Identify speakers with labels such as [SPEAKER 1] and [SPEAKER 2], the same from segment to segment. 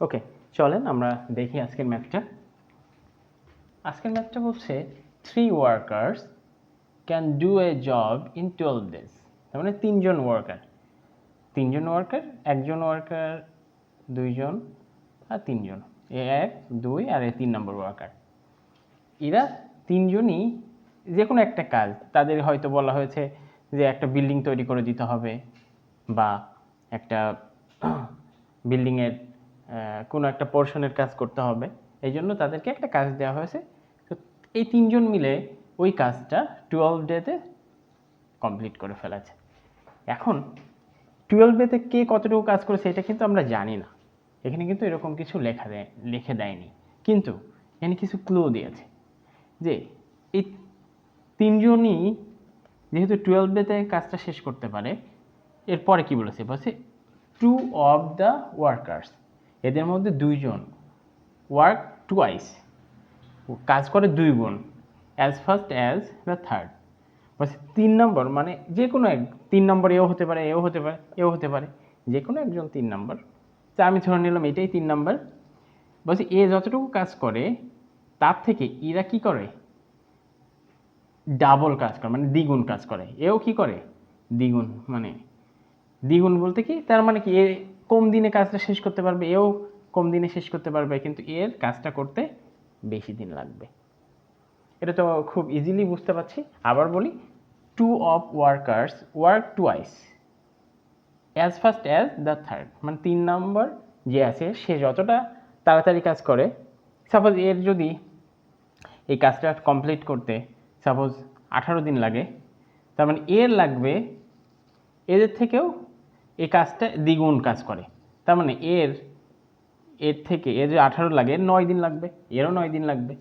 [SPEAKER 1] ওকে, চলেন আমরা দেখি আজকের ম্যাথটা। আজকের ম্যাথটা বলছে 3 workers can do a job in 12 days. তার মানে তিনজন ওয়ার্কার, একজন ওয়ার্কার, দুইজন আর তিনজন, এ 1 2 আর এ 3 নম্বর ওয়ার্কার। এরা তিনজনই যে কোনো একটা কাজ, তাদের হয়তো বলা হয়েছে যে একটা বিল্ডিং তৈরি করে দিতে হবে বা একটা বিল্ডিংয়ের কোনো একটা পোর্শনের কাজ করতে হবে, এই জন্য তাদেরকে একটা কাজ দেওয়া হয়েছে। তো এই তিনজন মিলে ওই কাজটা 12 ডেতে কমপ্লিট করে ফেলেছে। এখন 12 ডেতে কে কতটুকু কাজ করেছে এটা কিন্তু আমরা জানি না, এখানে কিন্তু এরকম কিছু লিখে দেয়নি, কিন্তু এখানে কিছু ক্লু দিয়েছে যে এই তিনজনই যেহেতু 12 ডেতে কাজটা শেষ করতে পারে। এরপরে কি বলেছে, বলছে 2 অফ দ্য ওয়ার্কার্স, এদের মধ্যে দুইজন ওয়ার্ক টুয়াইস, কাজ করে 2 গুণ, as first as the third. বলছে 3 নম্বর মানে যে কোনো এক 3 নম্বর, এও হতে পারে, এও হতে পারে, এও হতে পারে, যে কোনো একজন 3 নম্বর। তা আমি ধরে নিলাম এটাই 3 নম্বর। বলছে এ যতটুকু কাজ করে তার থেকে এরা কি করে, ডাবল কাজ করে, মানে দ্বিগুণ কাজ করে। এও কি করে, দ্বিগুণ, মানে দ্বিগুণ বলতে কি, তার মানে কি এ কম দিনে কাজটা শেষ করতে পারবে, এও কম দিনে শেষ করতে পারবে, কিন্তু এর কাজটা করতে বেশি দিন লাগবে। এটা তো খুব ইজিলি বুঝতে পারছি। আবার বলি, 2 of workers work twice as first as the third, মানে 3 নম্বর যে আছে সে যতটা তাড়াতাড়ি কাজ করে, সাপোজ এর যদি এই কাজটা কমপ্লিট করতে সাপোজ 18 দিন লাগে, তার মানে এর লাগবে এদের থেকেও এই কাজটা দ্বিগুণ কাজ করে। তার মানে এর থেকে এর যে 18 লাগে, এর 9 দিন লাগবে, এরও 9 দিন লাগবে।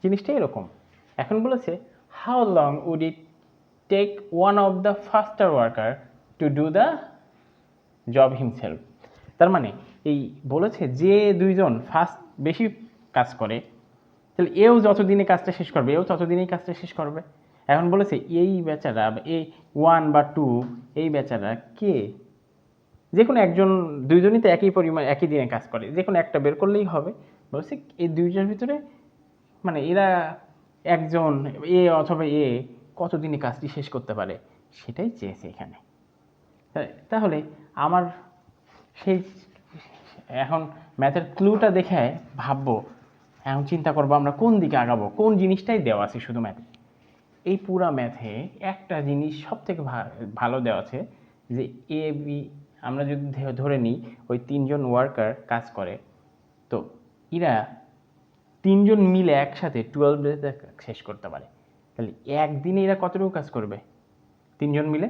[SPEAKER 1] জিনিসটা এরকম। এখন বলেছে how long would it take one of the faster worker to do the job himself. তার মানে এই বলেছে যে দুইজন ফার্স্ট বেশি কাজ করে, তাহলে এও যত দিনে কাজটা শেষ করবে, এও তত দিনেই কাজটা শেষ করবে। এখন বলেছে এই বেচারা, এই 1 বা 2, এই বেচারা কে, যে কোনো একজন, দুইজনই তো একই পরিমাণ একই দিনে কাজ করে, যে কোনো একটা বের করলেই হবে। বলছে এই দুইজনের ভিতরে মানে এরা একজন, এ অথবা এ কত দিনে কাজটি শেষ করতে পারে সেটাই চেয়েছে এখানে। তাহলে আমার সেই এখন ম্যাথের ক্লুটা দেখে ভাববো, এখন চিন্তা করবো আমরা কোন দিকে আগাবো, কোন জিনিসটাই দেওয়া আছে শুধু ম্যাথে। এই পুরা ম্যাথে একটা জিনিস সব থেকে ভালো দেওয়া আছে যে এ বি, আমরা যদি ধরে নিই ওই 3 জন ওয়ার্কার কাজ করে, তো এরা 3 জন মিলে একসাথে 12 ডেতে শেষ করতে পারে। তাহলে একদিনে এরা কতটুকু কাজ করবে 3 জন মিলে,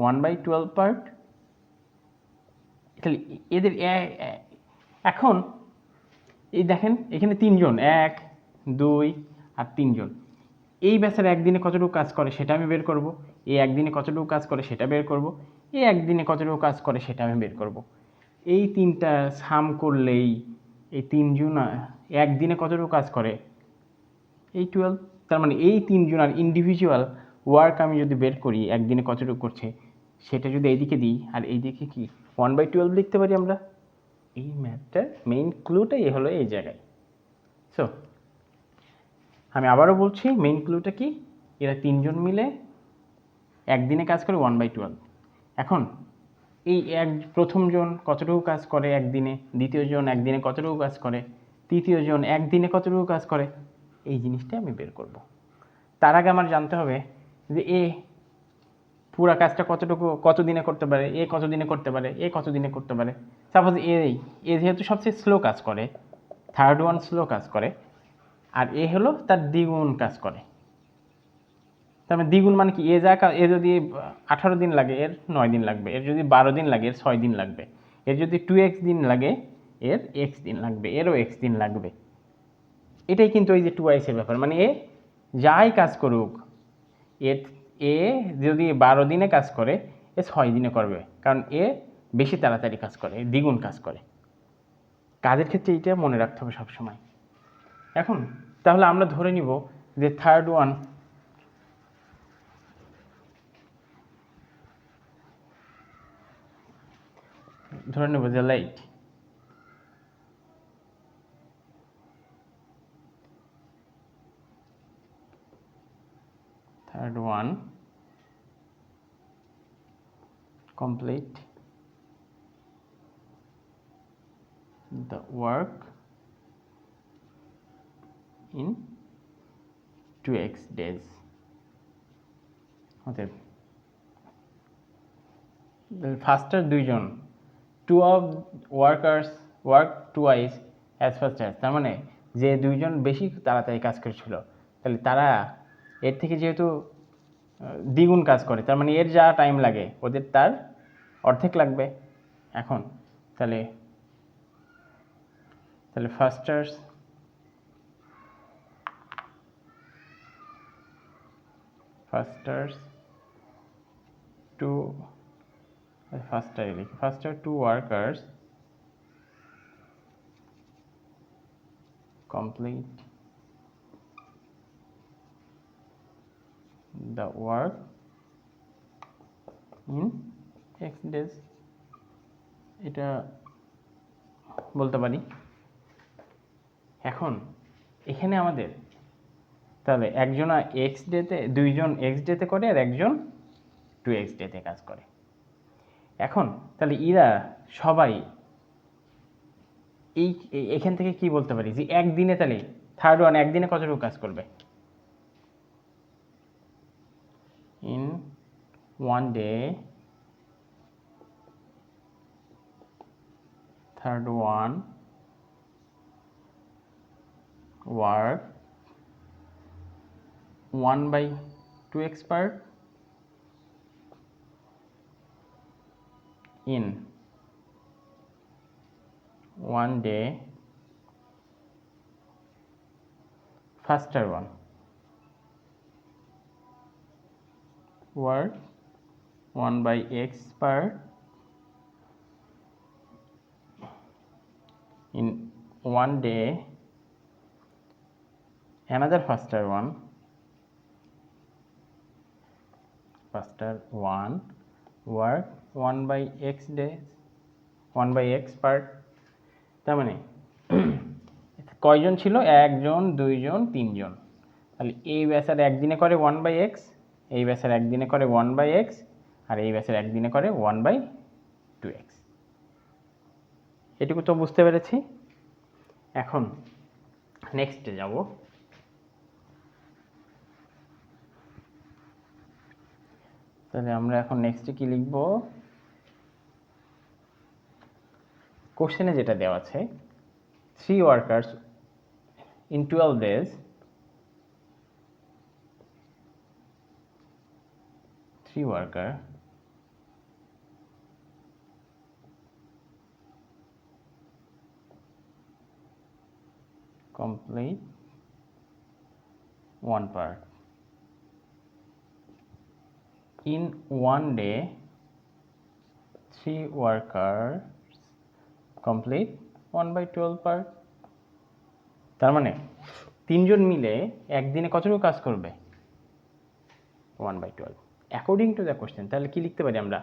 [SPEAKER 1] 1/12 পার্ট। তাহলে এদের এখন এই দেখেন এখানে 3 জন, 1 2 আর 3 জন, এই বেচারা একদিনে কতটুকু কাজ করে সেটা আমি বের করব, এই একদিনে কতটুকু কাজ করে সেটা বের করব, এই একদিনে কতটুকু কাজ করে সেটা আমি বের করব। এই তিনটা সাম করলেই এই 3 জন একদিনে কতটুকু কাজ করে, এই 12। তার মানে এই 3 জনের ইন্ডিভিজুয়াল ওয়ার্ক আমি যদি বের করি একদিনে কতটুকু করছে, সেটা যদি এইদিকে দিই আর এইদিকে কি 1/12 লিখতে পারি আমরা। এই ম্যাথটার মেইন ক্লুটাই হলো এই জায়গায়। সো আমি আবারও বলছি মেইন ক্লুটা কি, এরা 3 জন মিলে একদিনে কাজ করে 1/12। এখন এই প্রথম জন কতটুকু কাজ করে একদিনে, দ্বিতীয় জন একদিনে কতটুকু কাজ করে, তৃতীয় জন একদিনে কতটুকু কাজ করে, এই জিনিসটা আমি বের করব। তার আগে আমার জানতে হবে যে এ পুরা কাজটা কত দিনে করতে পারে, এ কত দিনে করতে পারে, এ কত দিনে করতে পারে। সাপোজ এ যেহেতু সবচেয়ে স্লো কাজ করে, থার্ড ওয়ান স্লো কাজ করে, আর এ হলো তার দ্বিগুণ কাজ করে। তার মানে দ্বিগুণ মানে কি, এ যদি 18 দিন লাগে এর 9 দিন লাগবে, এর যদি 12 দিন লাগে এর 6 দিন লাগবে, এর যদি 2x দিন লাগে এর x দিন লাগবে, এরও x দিন লাগবে। এটাই কিন্তু ওই যে 2x এর ব্যাপার, মানে এ যাই কাজ করুক, এ যদি 12 দিনে কাজ করে এ 6 দিনে করবে, কারণ এ বেশি তাড়াতাড়ি কাজ করে, দ্বিগুণ কাজ করে। কাজের ক্ষেত্রে এইটা মনে রাখতে হবে সবসময়। এখন তাহলে আমরা ধরে নিব যে থার্ড ওয়ান ধরে নেব যে light, third one complete the work in 2x days. অতএব ফাস্টার দুইজন, two of workers work twice as fast as, তার মানে যে দুইজন বেশি তাড়াতাড়ি কাজ করেছিল তাহলে তারা এর থেকে যেহেতু দ্বিগুণ কাজ করে, তার মানে এর যা টাইম লাগে ওদের তার অর্ধেক লাগবে। এখন তাহলে ফাস্টার্স faster two workers complete the work in x days, এটা বলতে পারি। এখন এখানে আমাদের তাহলে একজনা এক্স ডেতে, দুইজন এক্স ডেতে করে আর একজন 2x ডেতে কাজ করে। এখন তাহলে এরা সবাই এখান থেকে কি বলতে পারি যে একদিনে তাহলে থার্ড ওয়ান একদিনে কতটুকু কাজ করবে? In one day third one work 1/2x part in one day, faster one work 1/x part in one day, another faster one work 1/x days 1/x part। তার মানে কয়জন ছিল? একজন, দুইজন, তিনজন। তাহলে এই ব্যাসের একদিনে করে 1/x, এই ব্যাসের একদিনে করে 1/x, আর এই ব্যাসের একদিনে করে 1/2x। এটুকু তো বুঝতে পেরেছি। এখন নেক্সটে যাব। তাহলে আমরা এখন নেক্সটে কি লিখব? কোশ্চেনে যেটা দেওয়া আছে 3 workers in 12 days complete one part. In one day 3 workers complete 1/12 part। তার মানে তিনজন মিলে একদিনে কতটুকু কাজ করবে? 1/12 অ্যাকর্ডিং টু দ্য কোশ্চেন। তাহলে কি লিখতে পারি আমরা?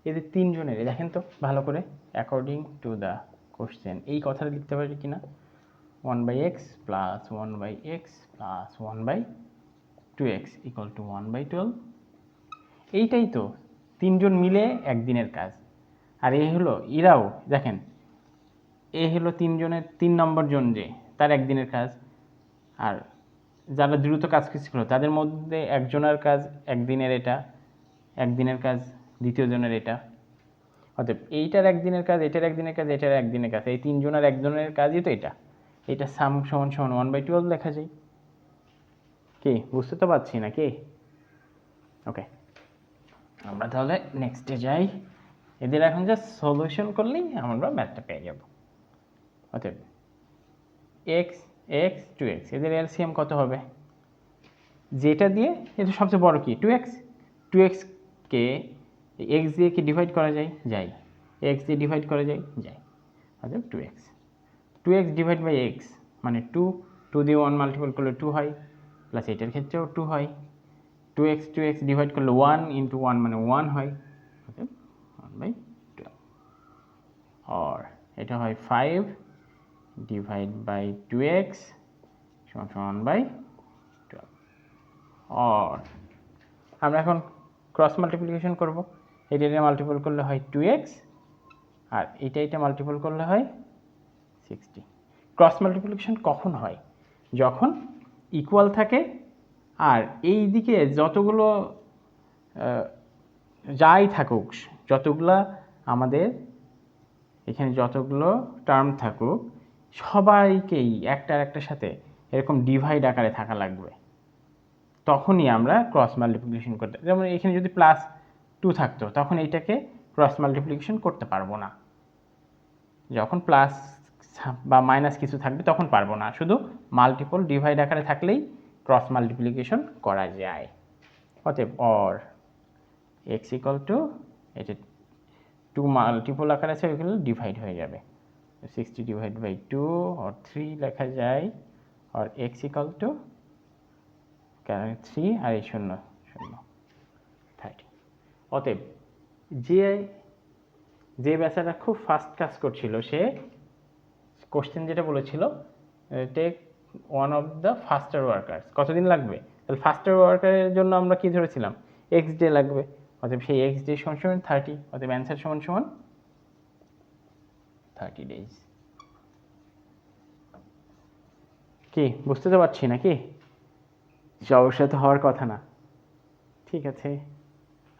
[SPEAKER 1] এদের তিনজনের দেখেন তো ভালো করে, অ্যাকর্ডিং টু দ্য কোশ্চেন এই কথাটা লিখতে পারি কিনা? 1/x plus 1/x plus 1/2x equal to 1/12। এইটাই তো তিনজন মিলে একদিনের কাজ। আর এই হলো এরাও দেখেন, এই হলো তিনজনের 3 নম্বর জন যে তার একদিনের কাজ, আর যারা দ্রুত কাজ করছিল তাদের মধ্যে একজনের কাজ একদিনের, এটা একদিনের কাজ দ্বিতীয় জনের এটা। অতএব এইটার একদিনের কাজ, এটার একদিনের কাজ, এটার একদিনের কাজ, এই তিনজনের একজনের কাজই তো এটা। এটা সাম সমান 1/12 লেখা যায়। কি বুঝতে তো পারছি না কি? ওকে, আমরা তাহলে নেক্সটে যাই। এদের এখন জাস্ট সলিউশন করলেই আমরা ম্যাথটা পেয়ে যাব। অতএব এক্স এক্স 2x, এদের এলসিএম কত হবে? যেটা দিয়ে এটা সবচেয়ে বড় কি 2x, 2xকে এক্স দিয়ে কি ডিভাইড করা যায়? যায়। এক্স দিয়ে ডিভাইড করা যায়? যায়। অতএব 2x ডিভাইড বাই এক্স মানে 2 দিয়ে 1 মাল্টিপল করলে 2 হয়, প্লাস এটার ক্ষেত্রেও 2 হয়। 2x ডিভাইড করলে 1 ইন্টু 1 মানে 1 হয়, অতএব 1/12। আর এটা হয় 5 ডিভাইড বাই 2x সমান 1/12। আর আমরা এখন ক্রস মাল্টিপ্লিকেশন করব। এটা মাল্টিপল করলে হয় 2x, আর এটা মাল্টিপল করলে হয় 60। ক্রস মাল্টিপ্লিকেশন কখন হয়? যখন ইকুয়াল থাকে আর এই দিকে যতগুলো যাই থাকুক, যতগুলা আমাদের এখানে যতগুলো টার্ম থাকুক, সবাইকেই একটার একটার সাথে এরকম ডিভাইড আকারে থাকা লাগবে, তখনই আমরা ক্রস মাল্টিপ্লিকেশন করতে। যেমন এখানে যদি +2 থাকতো, তখন এইটাকে ক্রস মাল্টিপ্লিকেশন করতে পারবো না। যখন প্লাস বা মাইনাস কিছু থাকবে তখন পারবো না, শুধু মাল্টিপল ডিভাইড আকারে থাকলেই ক্রস মাল্টিপ্লিকেশন করা যায়। অতএব অর x ইকুয়াল টু, এটা 2 মাল্টিপল আকারে আছে, ওইগুলো ডিভাইড হয়ে যাবে, 60 ডিভাইড বাই 2 অর 3 লেখা যায়। আর x ইকুয়াল টু 3 আর এই 0 0 30। অতএব যে বেচারা খুব ফাস্ট কাজ করছিল, সে কোশ্চেন যেটা বলেছিল take one of the faster workers, কতদিন লাগবে? তাহলে ফাস্টার ওয়ার্কারের জন্য আমরা কি ধরেছিলাম? এক্স ডে লাগবে। অতএব সেই এক্স ডে সমান সমান 30। অতএব অ্যান্সার সমান সমান 30 ডেজ। কি বুঝতে তো পারছি নাকি? সমস্যা তো হওয়ার কথা না। ঠিক আছে,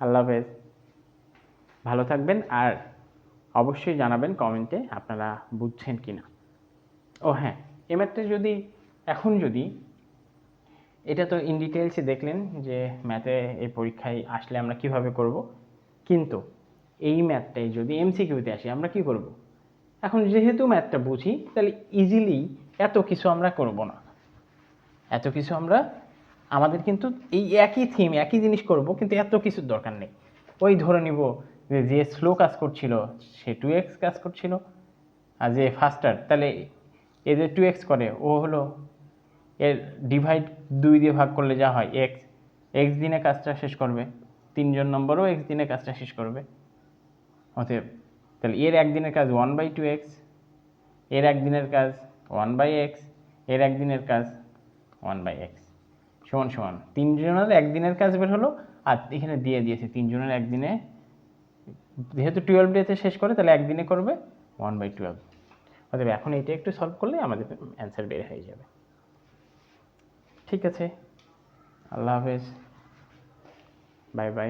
[SPEAKER 1] আল্লাহ হাফেজ, ভালো থাকবেন। আর অবশ্যই জানাবেন কমেন্টে আপনারা বুঝছেন কি না। ও হ্যাঁ, এই ম্যাথটা যদি এটা তো ইন ডিটেলসে দেখলেন যে ম্যাথে এই পরীক্ষায় আসলে আমরা কিভাবে করব, কিন্তু এই ম্যাথটাই যদি এমসিকিউতে আসি আমরা কি করব? এখন যেহেতু ম্যাথটা বুঝি, তাহলে ইজিলি এত কিছু আমরা করব না। এত কিছু আমাদের কিন্তু এই একই থিম, একই জিনিস করব, কিন্তু এত কিছুর দরকার নেই। ওই ধরে নিব যে স্লো কাজ করছিল সে 2x কাজ করছিল, আর যে ফাস্টার, তাহলে এ যে 2x করে ও হলো এর ডিভাইড 2 দিয়ে ভাগ করলে যা হয় x দিনে কাজটা শেষ করবে, 3জন নম্বরও x দিনে কাজটা শেষ করবে। অতএব তাহলে এর একদিনের কাজ 1/2x, এর একদিনের কাজ 1/x, এর একদিনের কাজ 1/x সমান সমান 3জনের একদিনের কাজ বের হলো। আর এখানে দিয়ে দিয়েছে 3জনের একদিনে, যেহেতু 12 ডেতে শেষ করে তাহলে একদিনে করবে 1/12। অতএব এখন এটা একটু সলভ করলে আমাদের অ্যান্সার বের হয়ে যাবে। ঠিক আছে, আল্লাহ হাফেজ, বাই বাই।